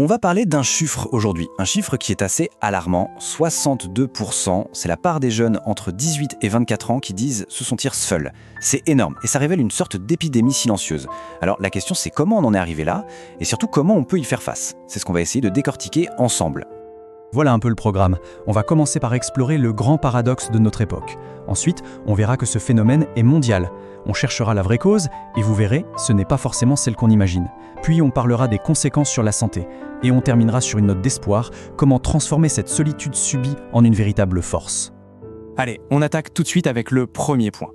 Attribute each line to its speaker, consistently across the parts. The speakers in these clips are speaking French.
Speaker 1: On va parler d'un chiffre aujourd'hui, un chiffre qui est assez alarmant, 62%, c'est la part des jeunes entre 18 et 24 ans qui disent se sentir seuls. C'est énorme et ça révèle une sorte d'épidémie silencieuse. Alors la question c'est comment on en est arrivé là et surtout comment on peut y faire face. C'est ce qu'on va essayer de décortiquer ensemble.
Speaker 2: Voilà un peu le programme. On va commencer par explorer le grand paradoxe de notre époque. Ensuite, on verra que ce phénomène est mondial. On cherchera la vraie cause et vous verrez, ce n'est pas forcément celle qu'on imagine. Puis on parlera des conséquences sur la santé. Et on terminera sur une note d'espoir, comment transformer cette solitude subie en une véritable force.
Speaker 3: Allez, on attaque tout de suite avec le premier point.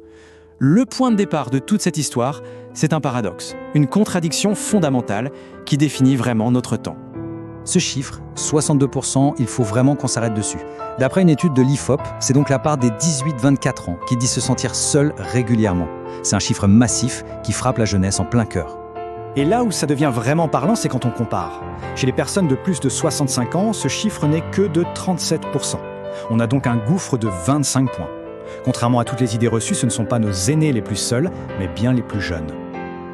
Speaker 3: Le point de départ de toute cette histoire, c'est un paradoxe, une contradiction fondamentale qui définit vraiment notre temps.
Speaker 2: Ce chiffre, 62%, il faut vraiment qu'on s'arrête dessus. D'après une étude de l'IFOP, c'est donc la part des 18-24 ans qui dit se sentir seul régulièrement. C'est un chiffre massif qui frappe la jeunesse en plein cœur.
Speaker 4: Et là où ça devient vraiment parlant, c'est quand on compare. Chez les personnes de plus de 65 ans, ce chiffre n'est que de 37%. On a donc un gouffre de 25 points. Contrairement à toutes les idées reçues, ce ne sont pas nos aînés les plus seuls, mais bien les plus jeunes.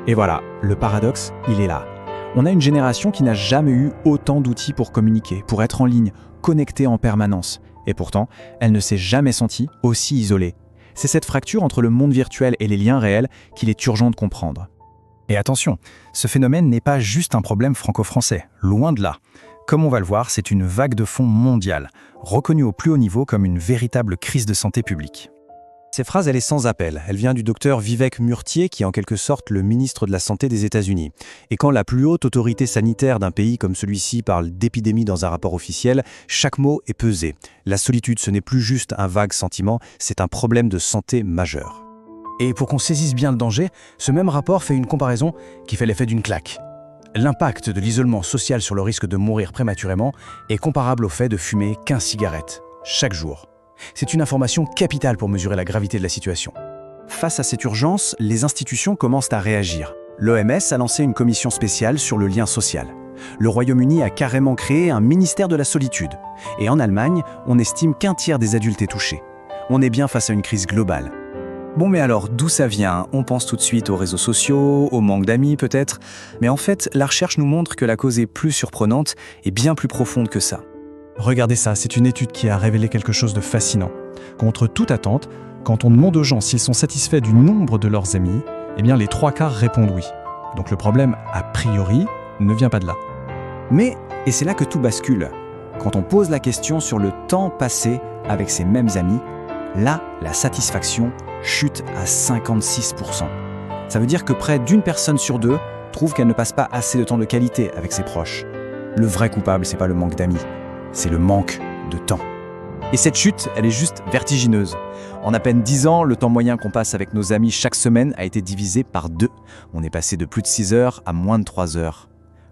Speaker 5: Et voilà, le paradoxe, il est là. On a une génération qui n'a jamais eu autant d'outils pour communiquer, pour être en ligne, connectée en permanence. Et pourtant, elle ne s'est jamais sentie aussi isolée. C'est cette fracture entre le monde virtuel et les liens réels qu'il est urgent de comprendre.
Speaker 4: Et attention, ce phénomène n'est pas juste un problème franco-français, loin de là. Comme on va le voir, c'est une vague de fond mondiale, reconnue au plus haut niveau comme une véritable crise de santé publique.
Speaker 1: Cette phrase, elle est sans appel. Elle vient du docteur Vivek Murthy, qui est en quelque sorte le ministre de la Santé des États-Unis. Et quand la plus haute autorité sanitaire d'un pays comme celui-ci parle d'épidémie dans un rapport officiel, chaque mot est pesé. La solitude, ce n'est plus juste un vague sentiment, c'est un problème de santé majeur.
Speaker 6: Et pour qu'on saisisse bien le danger, ce même rapport fait une comparaison qui fait l'effet d'une claque. L'impact de l'isolement social sur le risque de mourir prématurément est comparable au fait de fumer 15 cigarettes chaque jour. C'est une information capitale pour mesurer la gravité de la situation.
Speaker 1: Face à cette urgence, les institutions commencent à réagir. L'OMS a lancé une commission spéciale sur le lien social. Le Royaume-Uni a carrément créé un ministère de la solitude. Et en Allemagne, on estime qu'un tiers des adultes est touché. On est bien face à une crise globale. Bon, mais alors, d'où ça vient? On pense tout de suite aux réseaux sociaux, au manque d'amis peut-être. Mais en fait, la recherche nous montre que la cause est plus surprenante et bien plus profonde que ça.
Speaker 2: Regardez ça, c'est une étude qui a révélé quelque chose de fascinant. Contre toute attente, quand on demande aux gens s'ils sont satisfaits du nombre de leurs amis, eh bien les 3/4 répondent oui. Donc le problème, a priori, ne vient pas de là.
Speaker 1: Mais, et c'est là que tout bascule, quand on pose la question sur le temps passé avec ses mêmes amis, là, la satisfaction chute à 56%. Ça veut dire que près d'une personne sur deux trouve qu'elle ne passe pas assez de temps de qualité avec ses proches. Le vrai coupable, c'est pas le manque d'amis, c'est le manque de temps. Et cette chute, elle est juste vertigineuse. En à peine 10 ans, le temps moyen qu'on passe avec nos amis chaque semaine a été divisé par 2. On est passé de plus de 6 heures à moins de 3 heures.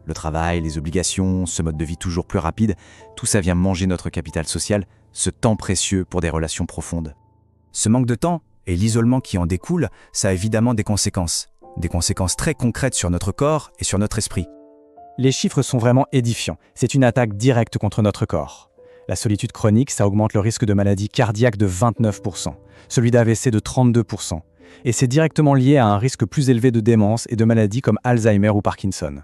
Speaker 1: Le travail, les obligations, ce mode de vie toujours plus rapide, tout ça vient manger notre capital social, ce temps précieux pour des relations profondes.
Speaker 4: Ce manque de temps et l'isolement qui en découle, ça a évidemment des conséquences. Des conséquences très concrètes sur notre corps et sur notre esprit.
Speaker 5: Les chiffres sont vraiment édifiants. C'est une attaque directe contre notre corps. La solitude chronique, ça augmente le risque de maladie cardiaque de 29%, celui d'AVC de 32%. Et c'est directement lié à un risque plus élevé de démence et de maladies comme Alzheimer ou Parkinson.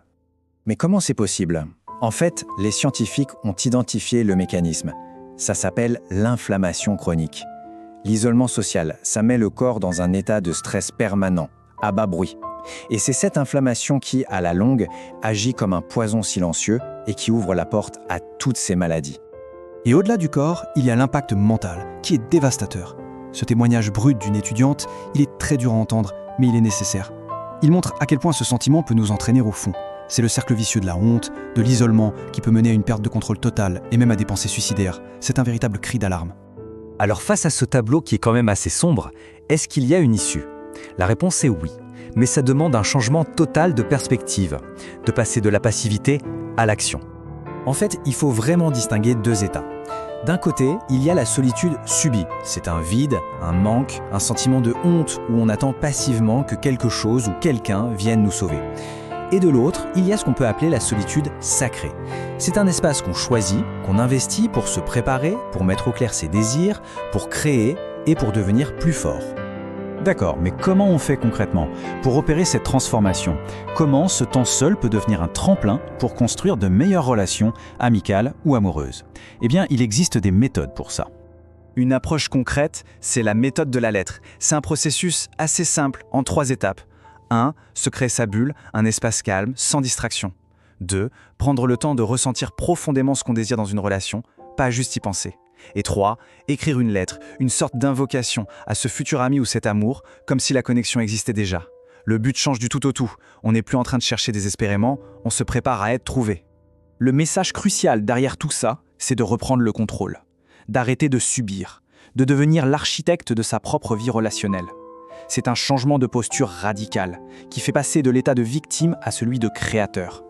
Speaker 1: Mais comment c'est possible? En fait, les scientifiques ont identifié le mécanisme. Ça s'appelle l'inflammation chronique. L'isolement social, ça met le corps dans un état de stress permanent, à bas bruit. Et c'est cette inflammation qui, à la longue, agit comme un poison silencieux et qui ouvre la porte à toutes ces maladies.
Speaker 2: Et au-delà du corps, il y a l'impact mental, qui est dévastateur. Ce témoignage brut d'une étudiante, il est très dur à entendre, mais il est nécessaire. Il montre à quel point ce sentiment peut nous entraîner au fond. C'est le cercle vicieux de la honte, de l'isolement, qui peut mener à une perte de contrôle totale et même à des pensées suicidaires. C'est un véritable cri d'alarme.
Speaker 7: Alors face à ce tableau qui est quand même assez sombre, est-ce qu'il y a une issue? La réponse est oui, mais ça demande un changement total de perspective, de passer de la passivité à l'action.
Speaker 1: En fait, il faut vraiment distinguer 2 états. D'un côté, il y a la solitude subie. C'est un vide, un manque, un sentiment de honte où on attend passivement que quelque chose ou quelqu'un vienne nous sauver. Et de l'autre, il y a ce qu'on peut appeler la solitude sacrée. C'est un espace qu'on choisit, qu'on investit pour se préparer, pour mettre au clair ses désirs, pour créer et pour devenir plus fort.
Speaker 5: D'accord, mais comment on fait concrètement pour opérer cette transformation? Comment ce temps seul peut devenir un tremplin pour construire de meilleures relations amicales ou amoureuses? Eh bien, il existe des méthodes pour ça.
Speaker 1: Une approche concrète, c'est la méthode de la lettre. C'est un processus assez simple, en 3 étapes. 1. Se créer sa bulle, un espace calme, sans distraction. 2. Prendre le temps de ressentir profondément ce qu'on désire dans une relation, pas juste y penser. Et 3. Écrire une lettre, une sorte d'invocation à ce futur ami ou cet amour, comme si la connexion existait déjà. Le but change du tout au tout. On n'est plus en train de chercher désespérément, on se prépare à être trouvé. Le message crucial derrière tout ça, c'est de reprendre le contrôle. D'arrêter de subir, de devenir l'architecte de sa propre vie relationnelle. C'est un changement de posture radical, qui fait passer de l'état de victime à celui de créateur.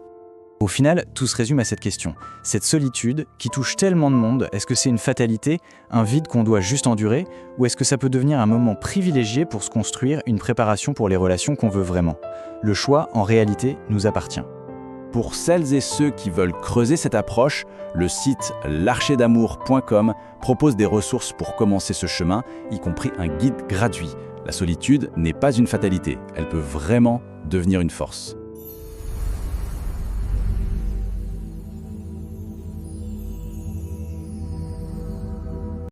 Speaker 1: Au final, tout se résume à cette question. Cette solitude, qui touche tellement de monde, est-ce que c'est une fatalité, un vide qu'on doit juste endurer, ou est-ce que ça peut devenir un moment privilégié pour se construire une préparation pour les relations qu'on veut vraiment? Le choix, en réalité, nous appartient.
Speaker 8: Pour celles et ceux qui veulent creuser cette approche, le site l'archerdamour.com propose des ressources pour commencer ce chemin, y compris un guide gratuit. La solitude n'est pas une fatalité, elle peut vraiment devenir une force.